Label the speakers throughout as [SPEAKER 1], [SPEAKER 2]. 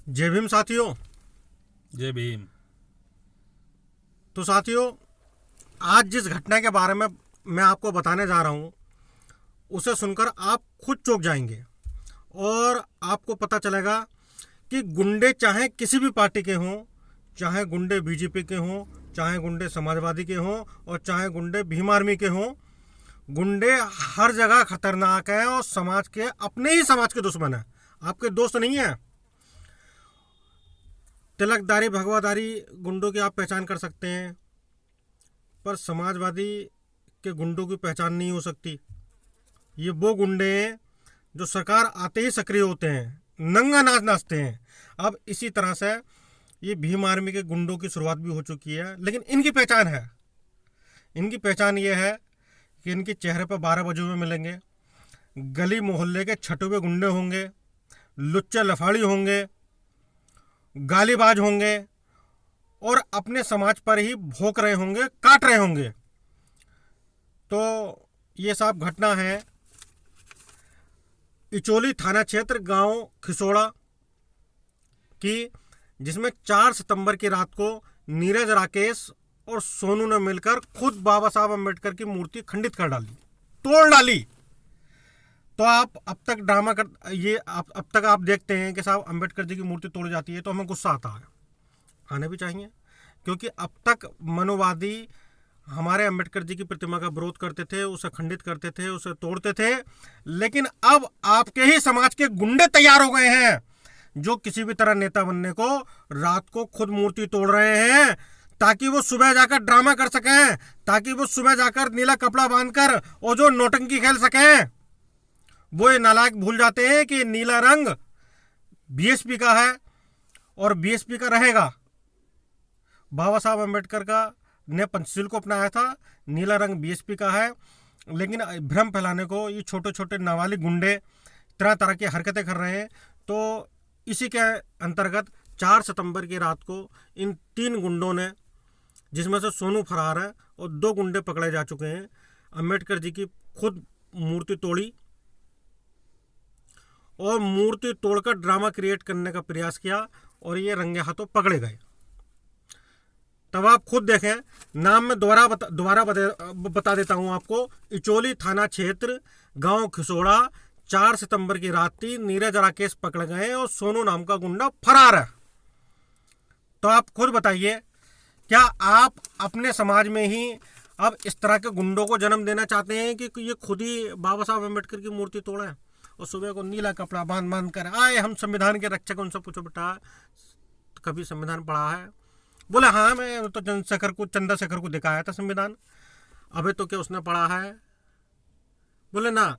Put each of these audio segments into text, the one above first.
[SPEAKER 1] जय भीम साथियों।
[SPEAKER 2] जय भीम।
[SPEAKER 1] तो साथियों, आज जिस घटना के बारे में मैं आपको बताने जा रहा हूँ उसे सुनकर आप खुद चौंक जाएंगे और आपको पता चलेगा कि गुंडे चाहे किसी भी पार्टी के हों, चाहे गुंडे बीजेपी के हों, चाहे गुंडे समाजवादी के हों और चाहे गुंडे भीम आर्मी के हों, गुंडे हर जगह खतरनाक हैं और समाज के अपने ही समाज के दुश्मन हैं, आपके दोस्त नहीं हैं। तिलकधारी भगवाधारी गुंडों की आप पहचान कर सकते हैं, पर समाजवादी के गुंडों की पहचान नहीं हो सकती। ये वो गुंडे हैं जो सरकार आते ही सक्रिय होते हैं, नंगा नाच नाचते हैं। अब इसी तरह से ये भीम आर्मी के गुंडों की शुरुआत भी हो चुकी है, लेकिन इनकी पहचान है। इनकी पहचान ये है कि इनके चेहरे पर 12 बजे हुए मिलेंगे, गली मोहल्ले के छठे हुए गुंडे होंगे, लुच्चे लफाड़ी होंगे, गालीबाज होंगे और अपने समाज पर ही भोंक रहे होंगे, काट रहे होंगे। तो ये सब घटना है इचोली थाना क्षेत्र गांव खिसोड़ा की, जिसमें 4 सितंबर की रात को नीरज राकेश और सोनू ने मिलकर खुद बाबा साहब अम्बेडकर की मूर्ति खंडित कर डाली, तोड़ डाली। तो आप अब तक आप देखते हैं कि साहब अम्बेडकर जी की मूर्ति तोड़ी जाती है तो हमें गुस्सा आता है, आने भी चाहिए, क्योंकि अब तक मनोवादी हमारे अम्बेडकर जी की प्रतिमा का विरोध करते थे, उसे खंडित करते थे, उसे तोड़ते थे। लेकिन अब आपके ही समाज के गुंडे तैयार हो गए हैं जो किसी भी तरह नेता बनने को रात को खुद मूर्ति तोड़ रहे हैं, ताकि वो सुबह जाकर ड्रामा कर सकें, ताकि वो सुबह जाकर नीला कपड़ा बांधकर और जो नौटंकी खेल सकें। वो ये नालायक भूल जाते हैं कि नीला रंग बीएसपी का है और बीएसपी का रहेगा। बाबा साहब अम्बेडकर का ने पंचशील को अपनाया था, नीला रंग बीएसपी का है। लेकिन भ्रम फैलाने को ये छोटे छोटे नाबालिग गुंडे तरह तरह की हरकतें कर रहे हैं। तो इसी के अंतर्गत 4 सितंबर की रात को इन 3 गुंडों ने, जिसमें से सोनू फरार है और 2 गुंडे पकड़े जा चुके हैं, अम्बेडकर जी की खुद मूर्ति तोड़ी और मूर्ति तोड़कर ड्रामा क्रिएट करने का प्रयास किया और ये रंगे हाथों पकड़े गए। तब आप खुद देखें, नाम में दोबारा बता देता हूं आपको। इचोली थाना क्षेत्र गांव खिसोड़ा, 4 सितंबर की रात थी, नीरज राकेश पकड़ गए और सोनू नाम का गुंडा फरार है। तो आप खुद बताइए, क्या आप अपने समाज में ही अब इस तरह के गुंडों को जन्म देना चाहते हैं कि ये खुद ही बाबा साहब अम्बेडकर की मूर्ति तोड़े और सुबह को नीला कपड़ा बांध कर आए हम संविधान के रक्षक? उनसे पूछो बेटा, कभी संविधान पढ़ा है? बोले हाँ, मैं तो चंद्रशेखर को दिखाया था संविधान। अबे तो क्या उसने पढ़ा है? बोले ना,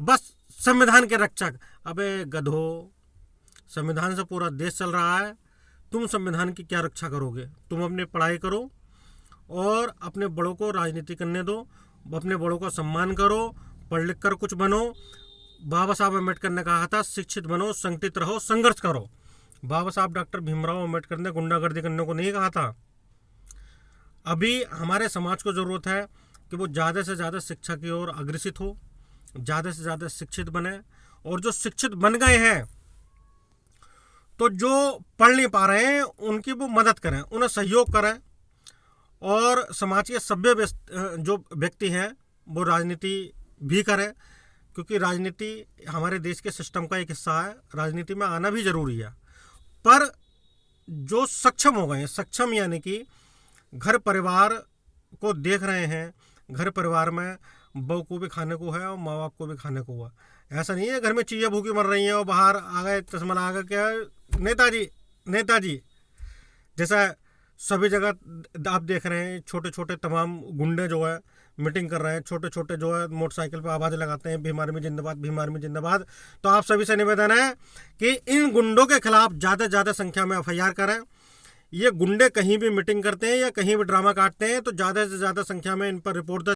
[SPEAKER 1] बस संविधान के रक्षक। अबे गधो, संविधान से पूरा देश चल रहा है, तुम संविधान की क्या रक्षा करोगे? तुम अपनी पढ़ाई करो और अपने बड़ों को राजनीति करने दो, अपने बड़ों का सम्मान करो, पढ़ लिख कर कुछ बनो। बाबा साहब अम्बेडकर ने कहा था शिक्षित बनो, संगठित रहो, संघर्ष करो। बाबा साहब डॉक्टर भीमराव अम्बेडकर ने गुंडागर्दी करने को नहीं कहा था। अभी हमारे समाज को ज़रूरत है कि वो ज़्यादा से ज़्यादा शिक्षा की ओर अग्रसित हो, ज़्यादा से ज़्यादा शिक्षित बने, और जो शिक्षित बन गए हैं तो जो पढ़ नहीं पा रहे हैं उनकी वो मदद करें, उन्हें सहयोग करें। और समाज के सभ्य जो व्यक्ति हैं वो राजनीति भी करें, क्योंकि राजनीति हमारे देश के सिस्टम का एक हिस्सा है, राजनीति में आना भी ज़रूरी है। पर जो सक्षम हो गए हैं, सक्षम यानी कि घर परिवार को देख रहे हैं, घर परिवार में बहू को भी खाने को है और माँ बाप को भी खाने को हुआ। ऐसा नहीं है घर में चीज़ें भूखी मर रही हैं और बाहर आ गए चश्मा लगा कर क्या नेताजी जैसा सभी जगह आप देख रहे हैं। छोटे छोटे तमाम गुंडे जो है मीटिंग कर रहे हैं, छोटे छोटे जो है मोटरसाइकिल पर आवाज़ लगाते हैं, भीम आर्मी जिंदाबाद, भीम आर्मी जिंदाबाद। तो आप सभी से निवेदन है कि इन गुंडों के खिलाफ ज़्यादा से ज़्यादा संख्या में एफआईआर करें। ये गुंडे कहीं भी मीटिंग करते हैं या कहीं भी ड्रामा काटते हैं तो ज़्यादा से ज़्यादा संख्या में इन पर रिपोर्ट